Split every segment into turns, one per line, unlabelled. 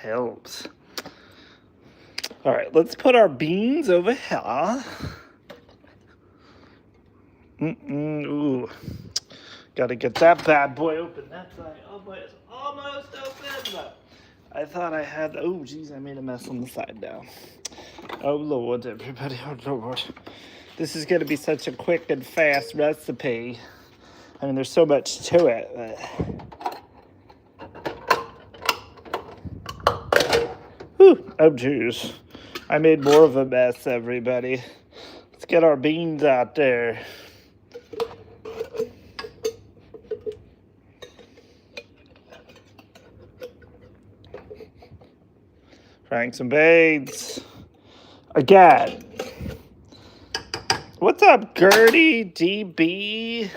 helps. All right, let's put our beans over here. Ooh. Gotta get that bad boy open. That side. Oh boy, it's almost open. I thought I had. Oh, geez, I made a mess on the side now. Oh, Lord, everybody. Oh, Lord. This is going to be such a quick and fast recipe. I mean, there's so much to it. Whew. Oh, geez. I made more of a mess, everybody. Let's get our beans out there. Franks and beans. Again. What's up, Gertie, DB?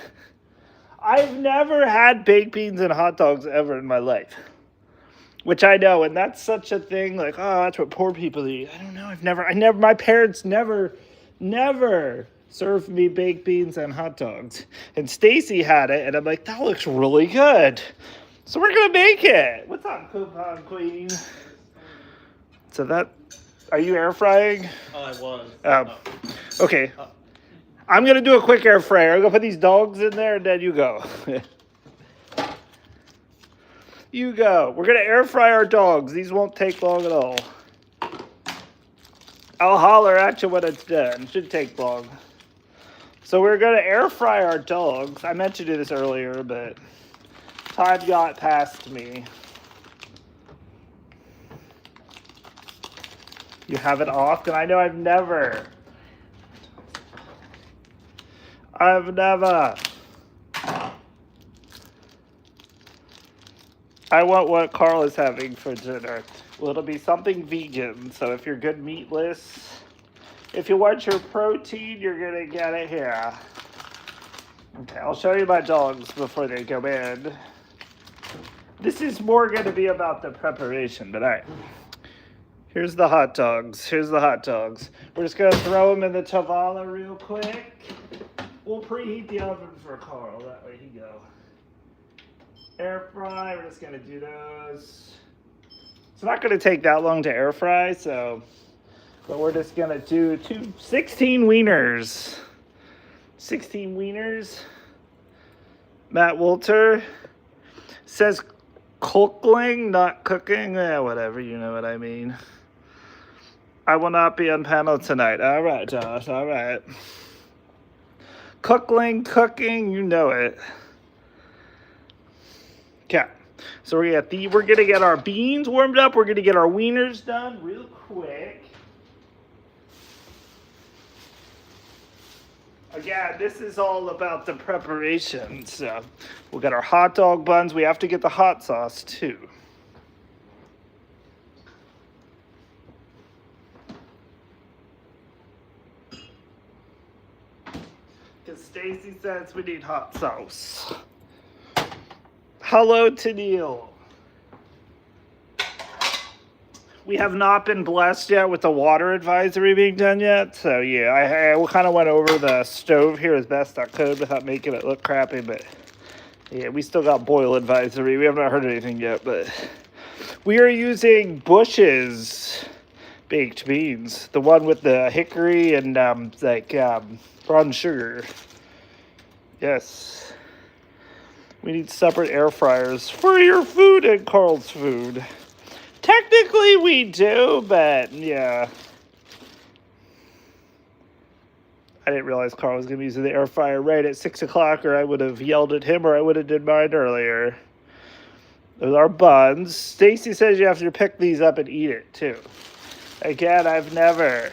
I've never had baked beans and hot dogs ever in my life. Which I know, and that's such a thing, like, oh, that's what poor people eat. I don't know, my parents never served me baked beans and hot dogs. And Stacy had it, and I'm like, that looks really good. So we're gonna make it. What's up, Coupon Queen? So are you air frying?
Oh, I was.
Okay. I'm going to do a quick air fryer. I'm going to put these dogs in there, and then you go. You go. We're going to air fry our dogs. These won't take long at all. I'll holler at you when it's done. It shouldn't take long. So we're going to air fry our dogs. I meant to do this earlier, but time got past me. You have it off, and I know I've never. I want what Carl is having for dinner. Well, it'll be something vegan, so if you're good meatless, if you want your protein, you're going to get it here. Okay, I'll show you my dogs before they go in. This is more going to be about the preparation, but all right. Here's the hot dogs. We're just going to throw them in the Tavala real quick. We'll preheat the oven for Carl. That way he go. Air fry. We're just going to do those. It's not going to take that long to air fry, but we're just going to do 16 wieners. 16 wieners. Matt Wolter says Coolking, not cooking. Whatever, you know what I mean. I will not be on panel tonight. All right, Josh. All right. Cooking, you know it. Okay. So we're gonna get our beans warmed up. We're gonna get our wieners done real quick. Again, this is all about the preparation. So we'll get our hot dog buns. We have to get the hot sauce too. Because Stacy says we need hot sauce. Hello to Neil. We have not been blessed yet with the water advisory being done yet. So yeah, I kind of went over the stove here as best I could without making it look crappy. But yeah, we still got boil advisory. We haven't heard anything yet, but we are using Bush's baked beans. The one with the hickory and brown sugar. Yes. We need separate air fryers for your food and Carl's food. Technically we do, but yeah. I didn't realize Carl was going to be using the air fryer right at 6 o'clock, or I would have yelled at him, or I would have did mine earlier. Those are buns. Stacy says you have to pick these up and eat it too. Again, I've never.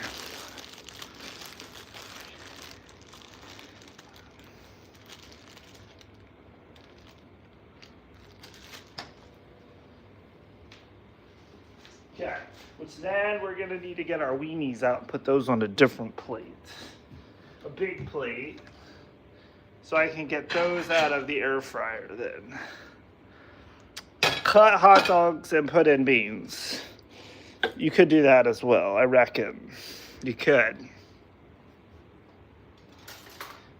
Okay, which then we're going to need to get our weenies out and put those on a different plate. A big plate. So I can get those out of the air fryer then. Cut hot dogs and put in beans. You could do that as well, I reckon. You could.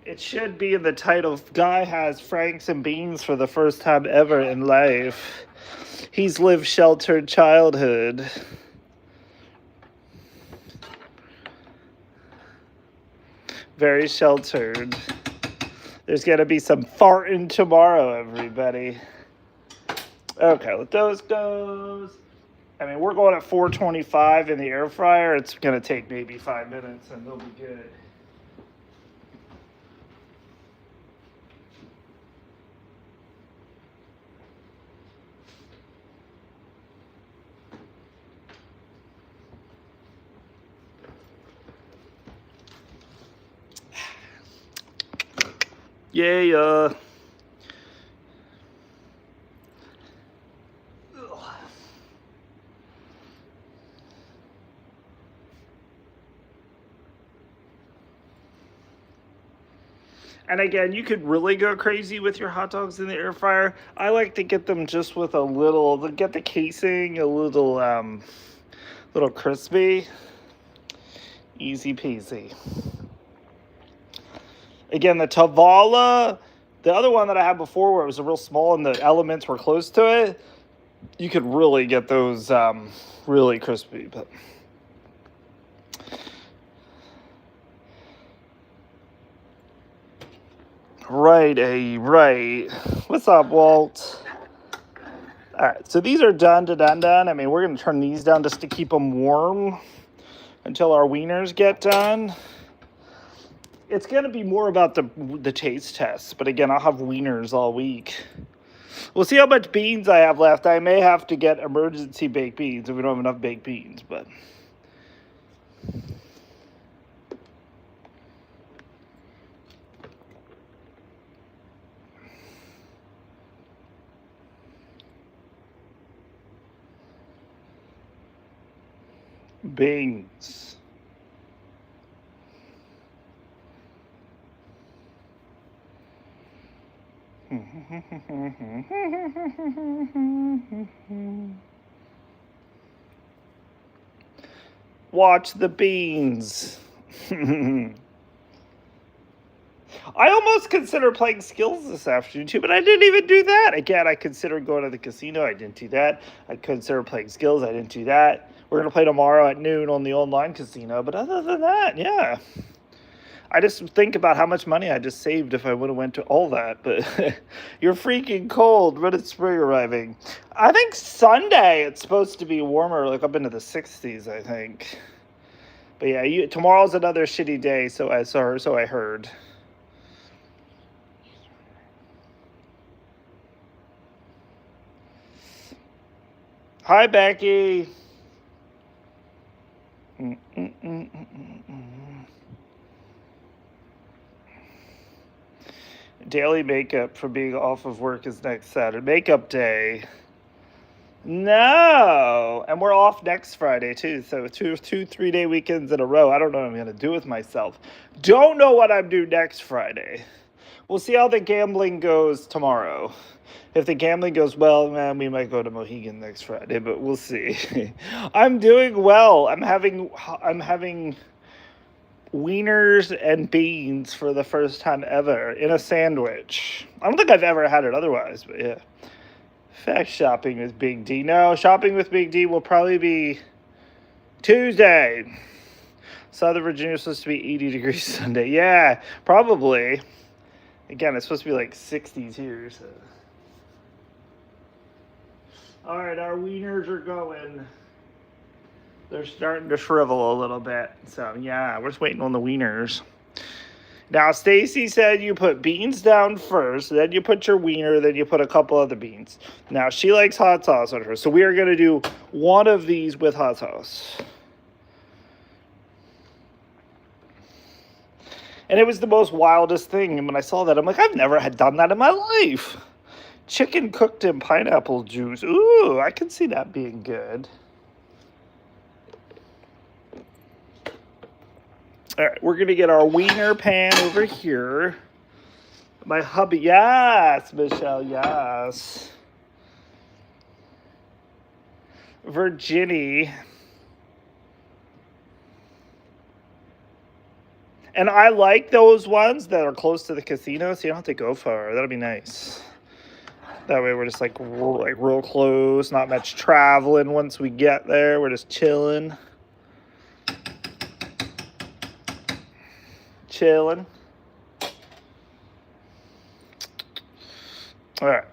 It should be in the title. Guy has Franks and beans for the first time ever in life. He's lived sheltered childhood. Very sheltered. There's going to be some farting tomorrow, everybody. Okay, let those go. I mean, we're going at 425 in the air fryer. It's going to take maybe 5 minutes and they'll be good. Yeah. And again, you could really go crazy with your hot dogs in the air fryer. I like to get them just with a little, get the casing a little crispy. Easy peasy. Again, the Tavala, the other one that I had before where it was real small and the elements were close to it, you could really get those really crispy. But right. What's up, Walt? All right, so these are done. I mean, we're going to turn these down just to keep them warm until our wieners get done. It's going to be more about the taste test, but again, I'll have wieners all week. We'll see how much beans I have left. I may have to get emergency baked beans if we don't have enough baked beans, but... beans. Watch the beans. I almost considered playing skills this afternoon too, but I didn't even do that. Again, I considered going to the casino. I didn't do that. I considered playing skills. I didn't do that. We're going to play tomorrow at noon on the online casino. But other than that, yeah. I just think about how much money I just saved if I would have went to all that. But you're freaking cold. When is spring arriving? I think Sunday it's supposed to be warmer, like up into the 60s, I think. But yeah, tomorrow's another shitty day, so I heard. Hi, Becky. Daily makeup for being off of work is next Saturday. Makeup day. No. And we're off next Friday, too. So 2 3-day weekends in a row. I don't know what I'm going to do with myself. Don't know what I'm doing next Friday. We'll see how the gambling goes tomorrow. If the gambling goes well, man, we might go to Mohegan next Friday, but we'll see. I'm doing well. I'm having wieners and beans for the first time ever in a sandwich. I don't think I've ever had it otherwise, but yeah. Fact shopping with Big D. No, shopping with Big D will probably be Tuesday. Southern Virginia is supposed to be 80 degrees Sunday. Yeah, probably. Again, it's supposed to be like 60s here, so. All right, our wieners are going. They're starting to shrivel a little bit. So, yeah, we're just waiting on the wieners. Now, Stacy said you put beans down first, then you put your wiener, then you put a couple other beans. Now, she likes hot sauce on hers, so we are going to do one of these with hot sauce. And it was the most wildest thing. And when I saw that, I'm like, I've never had done that in my life. Chicken cooked in pineapple juice. Ooh, I can see that being good. All right, we're going to get our wiener pan over here. My hubby, yes, Michelle, yes. Virginie. And I like those ones that are close to the casino, so you don't have to go far. That'll be nice. That way we're just like real close, not much traveling once we get there. We're just chilling. Chilling. All right.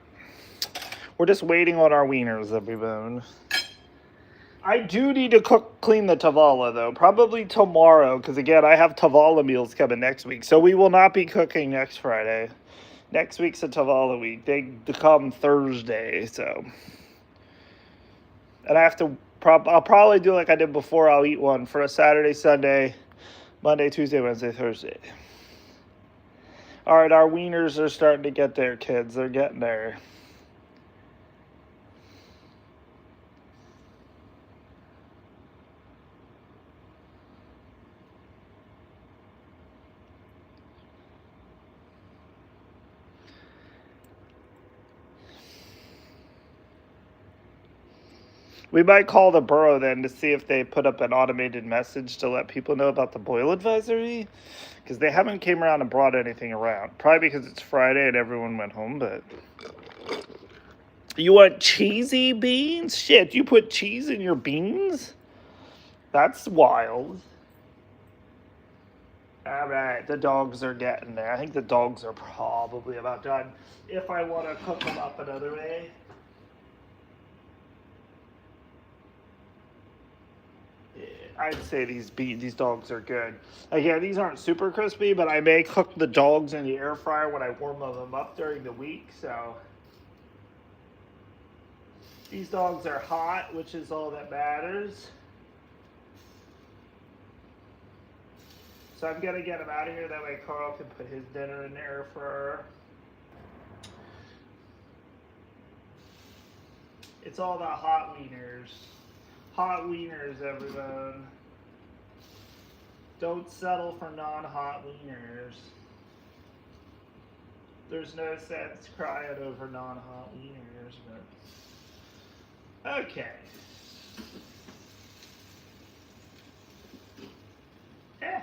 We're just waiting on our wieners, everyone. I do need to clean the Tavala, though. Probably tomorrow, because, again, I have Tavala meals coming next week. So we will not be cooking next Friday. Next week's a Tavala week. They come Thursday, so. And I have to, I'll probably do like I did before. I'll eat one for a Saturday, Sunday, Monday, Tuesday, Wednesday, Thursday. All right, our wieners are starting to get there, kids. They're getting there. We might call the borough then to see if they put up an automated message to let people know about the boil advisory. Because they haven't came around and brought anything around. Probably because it's Friday and everyone went home, but... You want cheesy beans? Shit, you put cheese in your beans? That's wild. All right, the dogs are getting there. I think the dogs are probably about done. If I want to cook them up another way... I'd say these dogs are good. Again, these aren't super crispy, but I may cook the dogs in the air fryer when I warm them up during the week. So these dogs are hot, which is all that matters. So I'm gonna get them out of here. That way Carl can put his dinner in the air fryer. It's all about hot wieners. Hot wieners, everyone. Don't settle for non-hot wieners. There's no sense crying over non-hot wieners, but... Okay. Eh.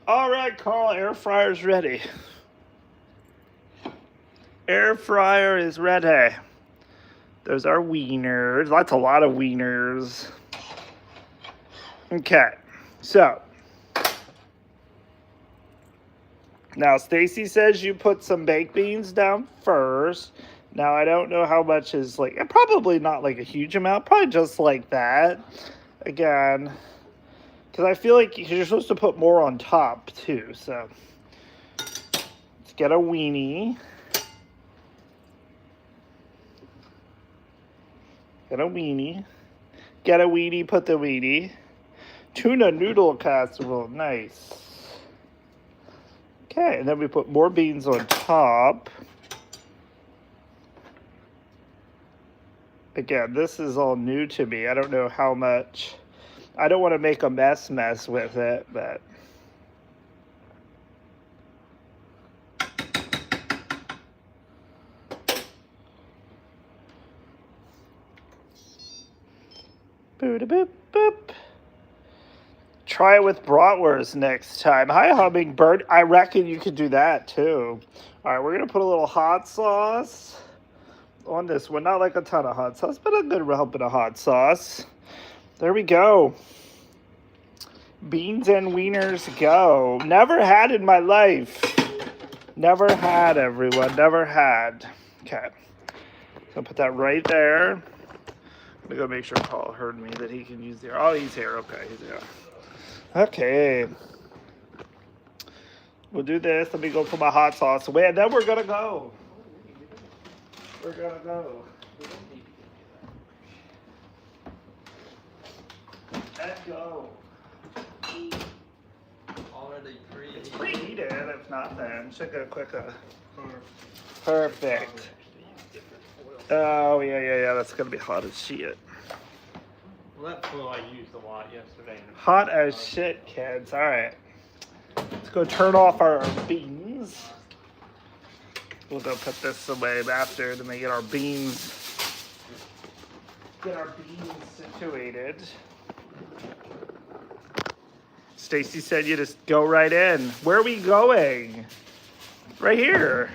All right, Carl, air fryer's ready. Air fryer is ready. There's our wieners. That's a lot of wieners. Okay, so. Now, Stacy says you put some baked beans down first. Now, I don't know how much is like, probably not like a huge amount, probably just like that. Again, because I feel like you're supposed to put more on top too. So let's get a weenie. Get a weenie. Get a weenie, put the weenie. Tuna noodle casserole, nice. Okay, and then we put more beans on top. Again, this is all new to me. I don't know how much. I don't want to make a mess with it, but... Boop, boop. Try it with bratwurst next time. Hi, Hummingbird. I reckon you could do that, too. All right, we're going to put a little hot sauce on this one. Not like a ton of hot sauce, but a good helping of hot sauce. There we go. Beans and wieners go. Never had in my life. Never had, everyone. Never had. Okay. So put that right there. I'm going to go make sure Paul heard me that he can use the... Oh, he's here. Okay, he's here. Okay. We'll do this. Let me go put my hot sauce away, and then we're going to go. We're going to go. Let's go.
Already preheated.
It's preheated. If not, then should go quicker. Perfect. Oh, yeah. That's going to be hot as shit.
Well, that foil I used a lot yesterday.
Hot as shit, kids. All right. Let's go turn off our beans. We'll go put this away after to make it our beans. get our beans situated. Stacy said you just go right in. Where are we going? Right here.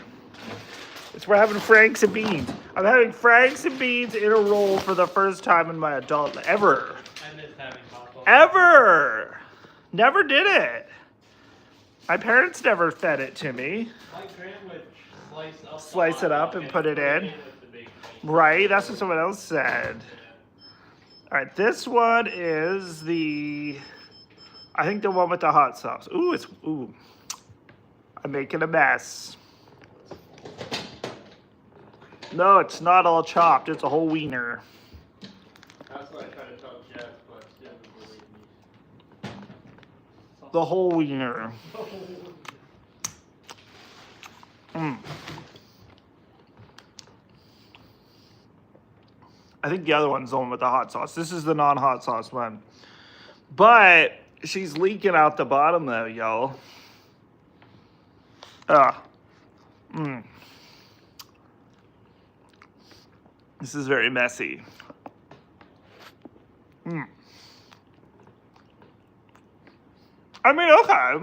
We're having franks and beans. I'm having franks and beans in a roll for the first time in my adult life. Ever.
I miss having hot dogs.
Ever. Never did it. My parents never fed it to me.
My Grant would
Slice it up and put it in.
with the big meat.
Right, that's what someone else said.
Yeah.
All right, this one is I think the one with the hot sauce. Ooh, I'm making a mess. No, it's not all chopped. It's a whole wiener.
That's what I try to tell Jess, but she doesn't believe me.
The whole wiener. I think the other one's the one with the hot sauce. This is the non-hot sauce one. But she's leaking out the bottom though, y'all. This is very messy. I mean, okay.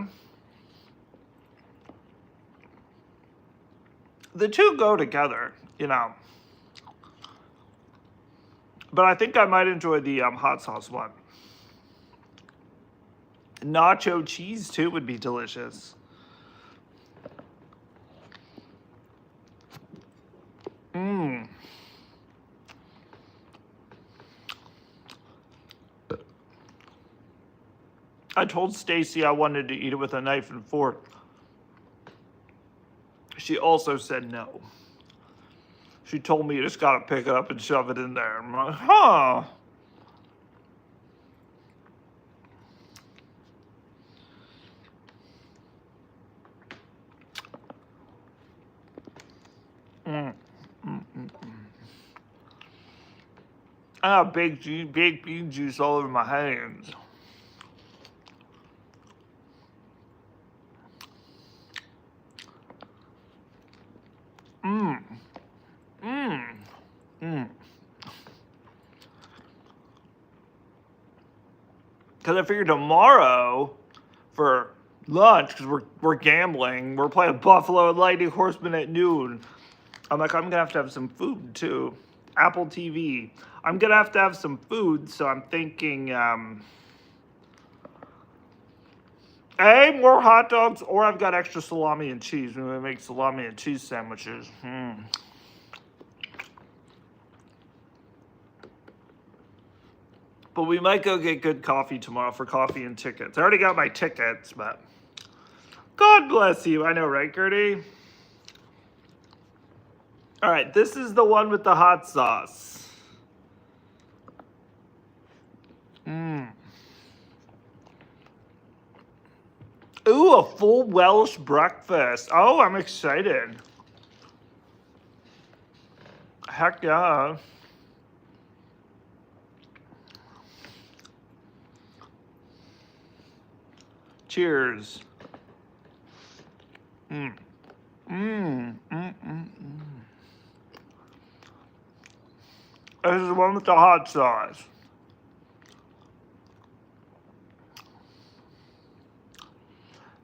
The two go together, you know. But I think I might enjoy the hot sauce one. Nacho cheese too would be delicious. I told Stacy I wanted to eat it with a knife and fork. She also said no. She told me you just gotta pick it up and shove it in there. I'm like, huh. I have baked bean juice all over my hands. Because I figured tomorrow for lunch, because we're gambling, we're playing Buffalo and Lightning Horseman at noon. I'm like, I'm going to have some food too. Apple TV. I'm going to have some food, so I'm thinking, more hot dogs, or I've got extra salami and cheese. We're going to make salami and cheese sandwiches. But we might go get good coffee tomorrow for coffee and tickets. I already got my tickets, but God bless you. I know, right, Gertie? All right, this is the one with the hot sauce. Ooh, a full Welsh breakfast. Oh, I'm excited. Heck yeah. Cheers. This is the one with the hot sauce.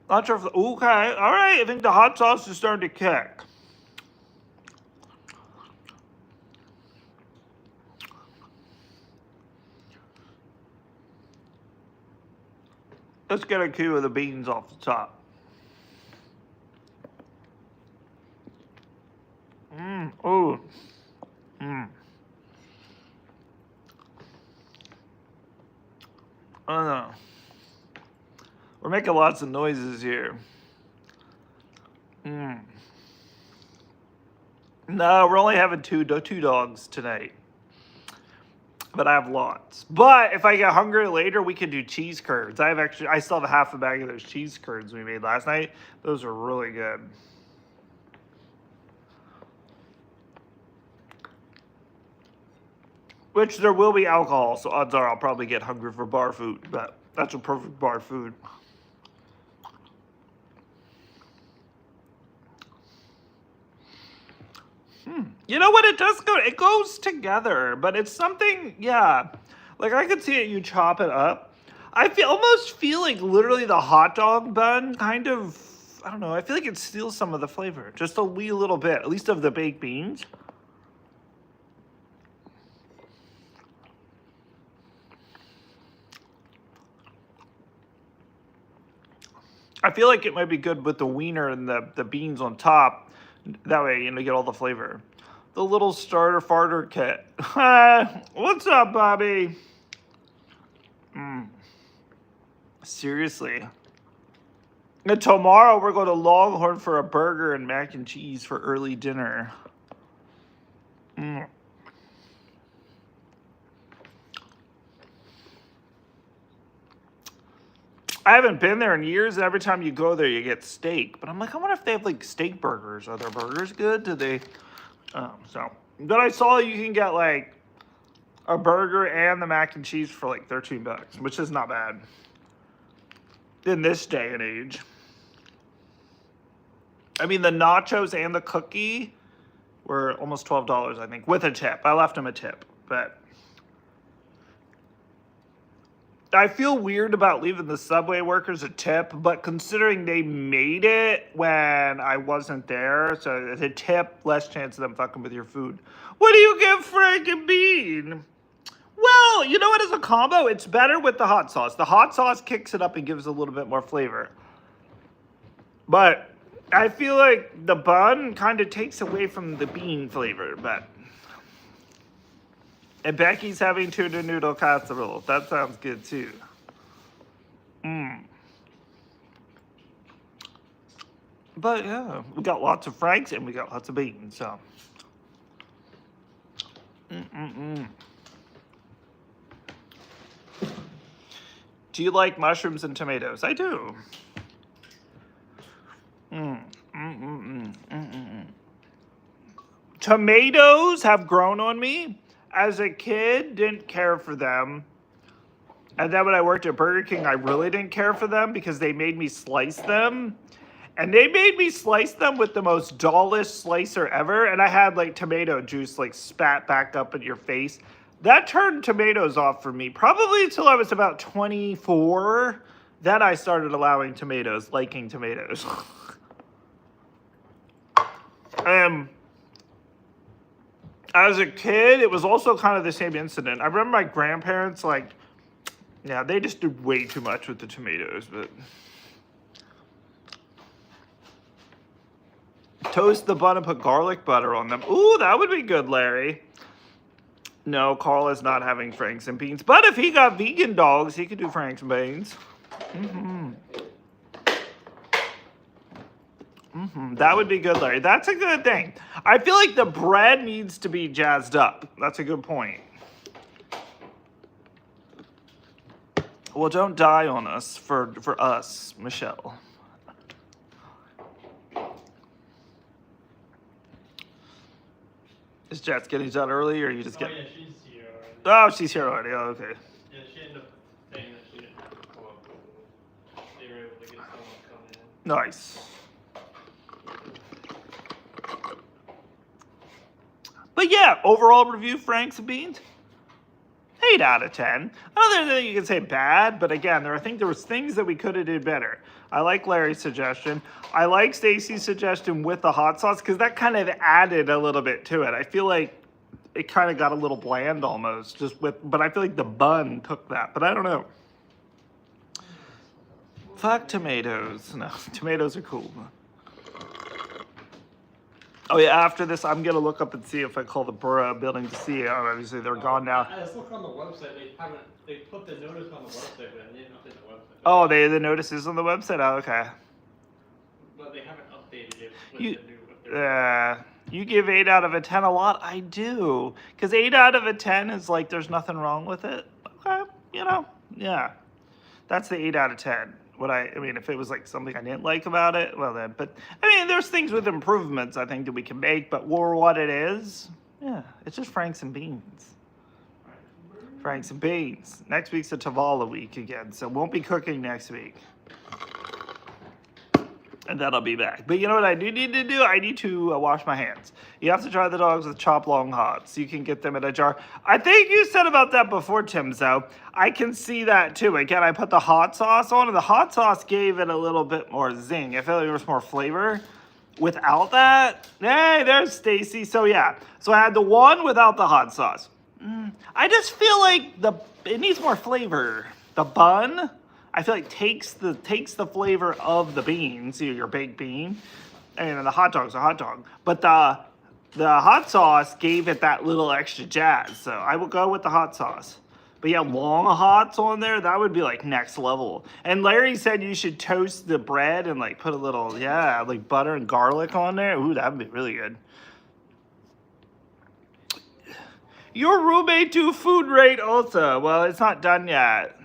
Not sure if, okay, all right, I think the hot sauce is starting to kick. Let's get a cue of the beans off the top. Ooh. I don't know. We're making lots of noises here. No, we're only having two dogs tonight. But I have lots. But if I get hungry later, we can do cheese curds. I still have half a bag of those cheese curds we made last night. Those are really good. Which there will be alcohol, so odds are I'll probably get hungry for bar food. But that's a perfect bar food. You know what? It does go. It goes together, but it's something. Yeah, like I could see it. You chop it up. I almost feel like literally the hot dog bun kind of. I don't know. I feel like it steals some of the flavor, just a wee little bit, at least of the baked beans. I feel like it might be good with the wiener and the beans on top. That way, you get all the flavor. The little starter farter kit. What's up, Bobby? Seriously. And tomorrow we're going to Longhorn for a burger and mac and cheese for early dinner. I haven't been there in years, and every time you go there, you get steak. But I'm like, I wonder if they have like steak burgers. Are their burgers good? Do they? But I saw you can get like a burger and the mac and cheese for like $13, which is not bad in this day and age. I mean, the nachos and the cookie were almost $12, I think, with a tip. I left them a tip, but I feel weird about leaving the Subway workers a tip, but considering they made it when I wasn't there, so it's a tip, less chance of them fucking with your food. What do you give Frank and Bean? Well, you know what, as a combo, it's better with the hot sauce. The hot sauce kicks it up and gives a little bit more flavor. But I feel like the bun kind of takes away from the bean flavor, but... And Becky's having tuna noodle casserole. That sounds good too. But yeah, we got lots of Franks and we got lots of beans, so. Do you like mushrooms and tomatoes? I do. Tomatoes have grown on me. As a kid, didn't care for them. And then when I worked at Burger King, I really didn't care for them because they made me slice them. And they made me slice them with the most dullest slicer ever. And I had like tomato juice like spat back up in your face. That turned tomatoes off for me. Probably until I was about 24. Then I started allowing tomatoes, liking tomatoes. As a kid, it was also kind of the same incident. I remember my grandparents, like, yeah, they just did way too much with the tomatoes, but... Toast the bun and put garlic butter on them. Ooh, that would be good, Larry. No, Carl is not having Franks and beans. But if he got vegan dogs, he could do Franks and beans. That would be good, Larry. That's a good thing. I feel like the bread needs to be jazzed up. That's a good point. Well, don't die on us for us, Michelle. Is Jess getting done early, or you just get?
Oh, yeah, she's here already.
Oh, she's here already. Oh, okay.
Yeah, she ended up saying that she didn't have to come up. They were able to get someone to come in.
Nice. But yeah, overall review, Franks and beans, 8 out of 10. Another thing you can say bad, but again, I think there was things that we could have did better. I like Larry's suggestion. I like Stacy's suggestion with the hot sauce because that kind of added a little bit to it. I feel like it kind of got a little bland almost, but I feel like the bun took that. But I don't know. Fuck tomatoes. No, tomatoes are cool. Oh yeah, after this, I'm gonna look up and see if I call the borough building to see. Obviously, they're gone now.
I just looked on the website. They put the notice on the website, but they didn't update the website.
Oh, the notice is on the website. Oh, okay.
But they haven't updated it with the new.
You give 8 out of a 10 a lot. I do, because 8 out of a 10 is like there's nothing wrong with it. Okay, yeah, that's the 8 out of 10. I mean, if it was like something I didn't like about it, well then, but I mean, there's things with improvements I think that we can make, but for what it is, yeah, it's just Franks and beans. Franks and beans. Next week's a Tavala week again, so won't be cooking next week. and then I'll be back. But you know what I do need to do? I need to wash my hands. You have to try the dogs with chop long hots. You can get them in a jar. I think you said about that before, Tim, so I can see that too. Again, I put the hot sauce on, and the hot sauce gave it a little bit more zing. I felt like there was more flavor. Without that, hey, there's Stacy. So yeah, so I had the one without the hot sauce. I just feel like it needs more flavor. The bun, I feel like takes the flavor of the beans, your baked bean, and the hot dog's a hot dog. But the hot sauce gave it that little extra jazz. So I will go with the hot sauce. But yeah, long hots on there, that would be like next level. And Larry said you should toast the bread and like put a little, like butter and garlic on there. Ooh, that would be really good. Your roommate do food rate also. Well, it's not done yet.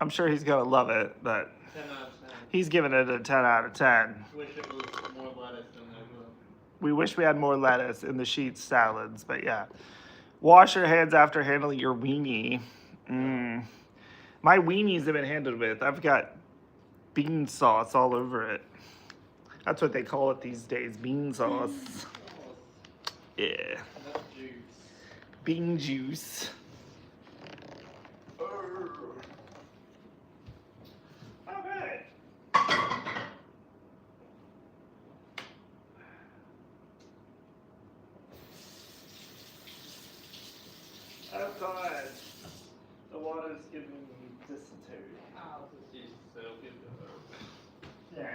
I'm sure he's gonna love it, but
10 out of 10.
he's giving it a 10 out of 10.
Wish it was more lettuce than there was.
We wish we had more lettuce in the sheets salads, but yeah. Wash your hands after handling your weenie. My weenies have been handled with. I've got bean sauce all over it. That's what they call it these days, bean sauce. Yeah.
Enough juice.
Bean juice. Okay. Oh God. The water's giving me dysentery.
Oh, this is so good.
Yeah.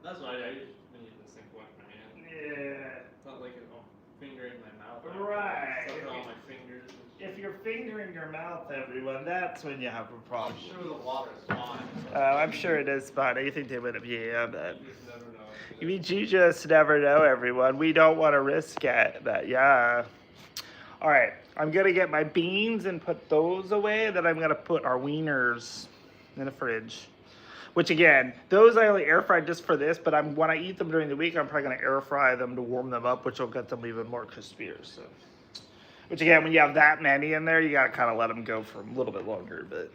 That's why I usually need the sink wash my hand.
Yeah.
Not like a finger in my mouth.
Right.
Suck all my fingers.
If you're fingering your mouth, everyone, that's when you have a problem.
I'm sure the water's fine.
I'm sure it is fine. I think they would have, but
You just never know.
you just never know, everyone. We don't want to risk it, but yeah. All right, I'm gonna get my beans and put those away. Then I'm gonna put our wieners in the fridge. Which again, those I only air fried just for this, but when I eat them during the week, I'm probably gonna air fry them to warm them up, which will get them even more crispier. So, which again, when you have that many in there, you gotta kind of let them go for a little bit longer. But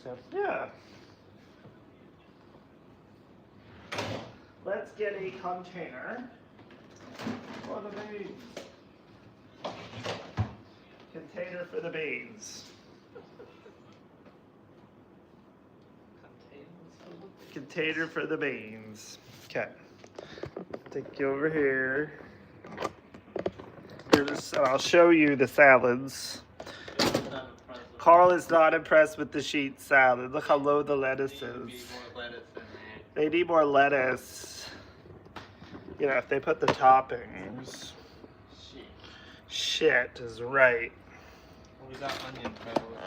so yeah, let's get a container for the beans. Container for the beans. Container for the beans. Okay. Take you over here. And I'll show you the salads. Carl is not impressed with the sheet salad. Look how low the lettuce is. They need more lettuce. You know, if they put the toppings. Shit is right.
We got onion petals.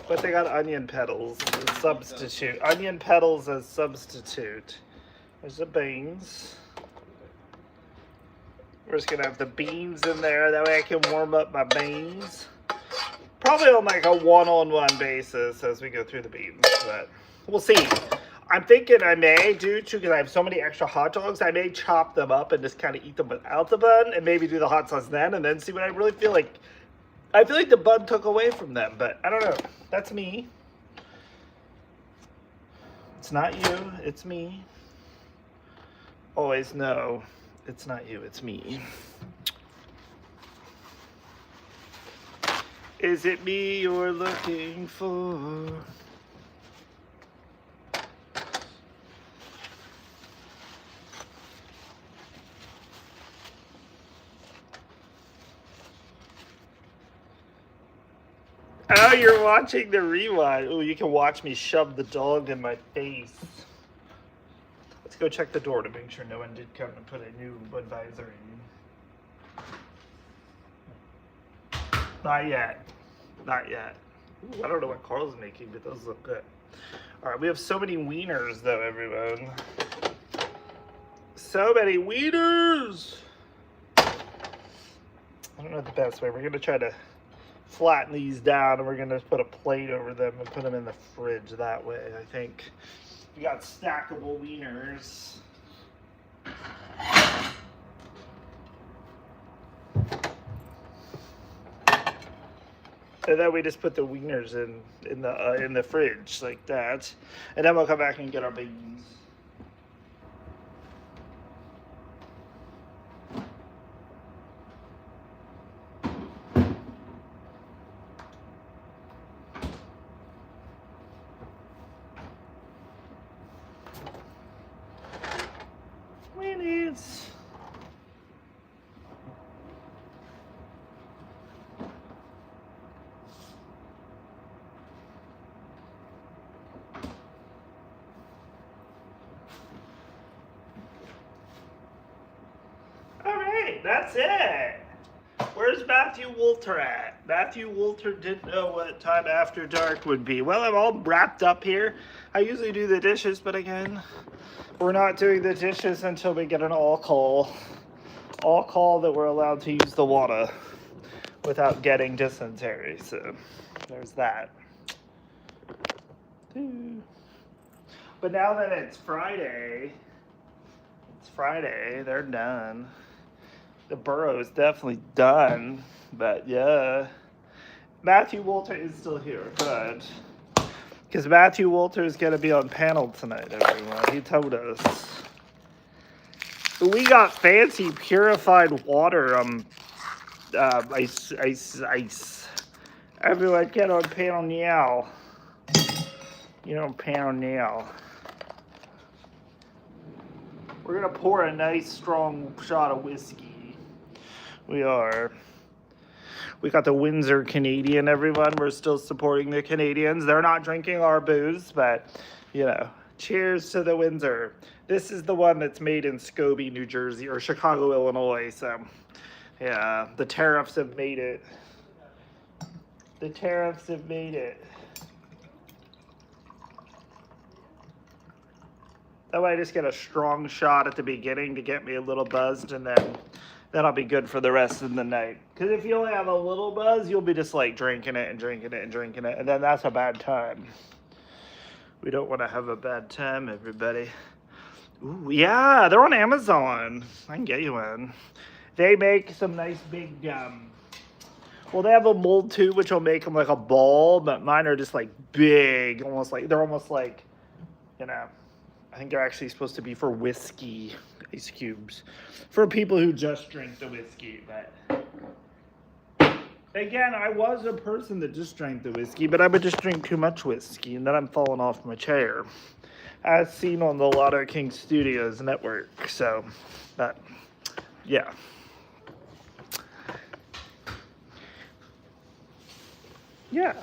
But they got onion petals as substitute. Onion petals as substitute. There's the beans. We're just gonna have the beans in there. That way I can warm up my beans. Probably on like a one-on-one basis as we go through the beans, but we'll see. I'm thinking I may do too, because I have so many extra hot dogs, I may chop them up and just kind of eat them without the bun and maybe do the hot sauce then and then see what I really feel like. I feel like the bun took away from them, but I don't know. That's me. It's not you, it's me. Always know it's not you, it's me. Is it me you're looking for? Oh, you're watching the rewind. Oh, you can watch me shove the dog in my face. Let's go check the door to make sure no one did come and put a new advisory. Not yet. Not yet. Ooh, I don't know what Carl's making, but those look good. All right, we have so many wieners, though, everyone. So many wieners! I don't know the best way. We're going to try to flatten these down, and we're going to put a plate over them and put them in the fridge that way, I think. We got stackable wieners. And then we just put the wieners in the fridge like that, and then we'll come back and get our beans. Minutes. That's it. Where's Matthew Wolter at? Matthew Wolter didn't know what time after dark would be. Well, I'm all wrapped up here. I usually do the dishes, but again, we're not doing the dishes until we get an all call. All call that we're allowed to use the water without getting dysentery. So there's that. But now that it's Friday, they're done. The burrow is definitely done, but yeah. Matthew Wolter is still here, good. Because Matthew Wolter is going to be on panel tonight, everyone. He told us. We got fancy purified water. Ice. Everyone get on panel now. You're on panel now. We're going to pour a nice strong shot of whiskey. We are. We got the Windsor Canadian, everyone. We're still supporting the Canadians. They're not drinking our booze, but, you know, cheers to the Windsor. This is the one that's made in Scobie, New Jersey, or Chicago, Illinois. So, yeah, the tariffs have made it. The tariffs have made it. That way I just get a strong shot at the beginning to get me a little buzzed, and then I'll be good for the rest of the night. Because if you only have a little buzz, you'll be just like drinking it, and then that's a bad time. We don't want to have a bad time, everybody. Ooh, yeah, they're on Amazon. I can get you one. They make some nice big, well, they have a mold too, which will make them like a ball, but mine are just like big, they're almost like, you know, I think they're actually supposed to be for whiskey ice cubes for people who just drink the whiskey. But again, I was a person that just drank the whiskey, but I would just drink too much whiskey and then I'm falling off my chair, as seen on the Lotto King Studios network. So that, yeah. Yeah.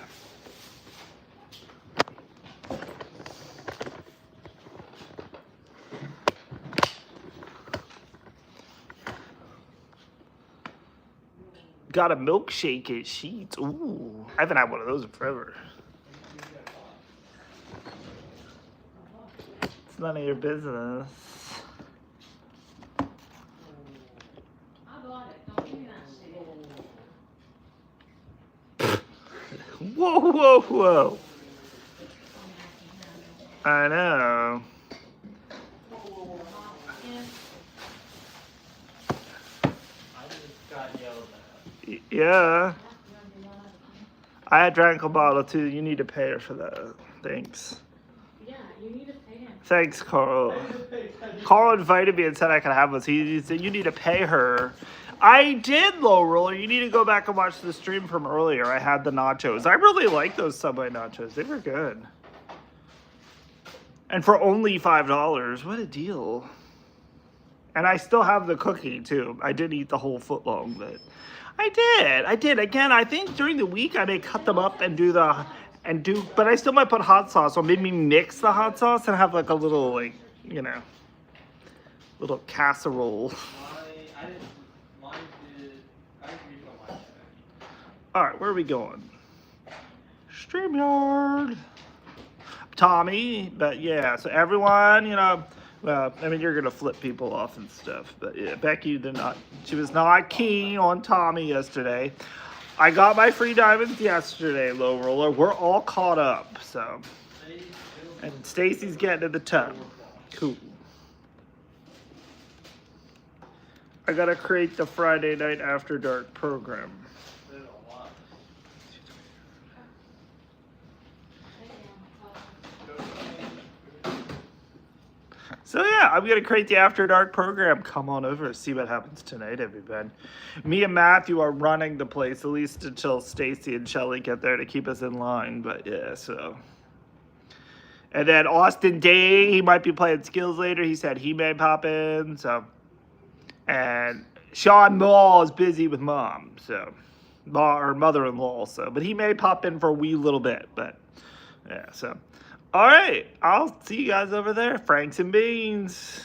Got a milkshake at Sheets. Ooh, I haven't had one of those in forever. It's none of your business.
I bought it. Don't give me that shit.
Whoa. I know. Yeah. I had drank a bottle too. You need to pay her for that. Thanks.
Yeah, you need to pay him.
Thanks, Carl. Carl invited me and said I could have this. He said, you need to pay her. I did, Low Roller. You need to go back and watch the stream from earlier. I had the nachos. I really like those Subway nachos. They were good. And for only $5. What a deal. And I still have the cookie, too. I did eat the whole foot long, but I did. Again, I think during the week I may cut them up and but I still might put hot sauce or maybe mix the hot sauce and have like a little, like, you know, little casserole. All right, where are we going? StreamYard. Tommy, but yeah, so everyone, you know, well, I mean, you're going to flip people off and stuff, but yeah, Becky she was not keen on Tommy yesterday. I got my free diamonds yesterday, Low Roller. We're all caught up, so. And Stacy's getting to the tub. Cool. I got to create the Friday night after dark program. So yeah, I'm gonna create the After Dark program. Come on over, see what happens tonight, everybody. Me and Matthew are running the place, at least until Stacy and Shelly get there to keep us in line. But yeah, so. And then Austin Day, he might be playing skills later. He said he may pop in. So, and Sean Mull is busy with mom, so or mother-in-law, so. But he may pop in for a wee little bit. But yeah, so. All right, I'll see you guys over there. Franks and Beans.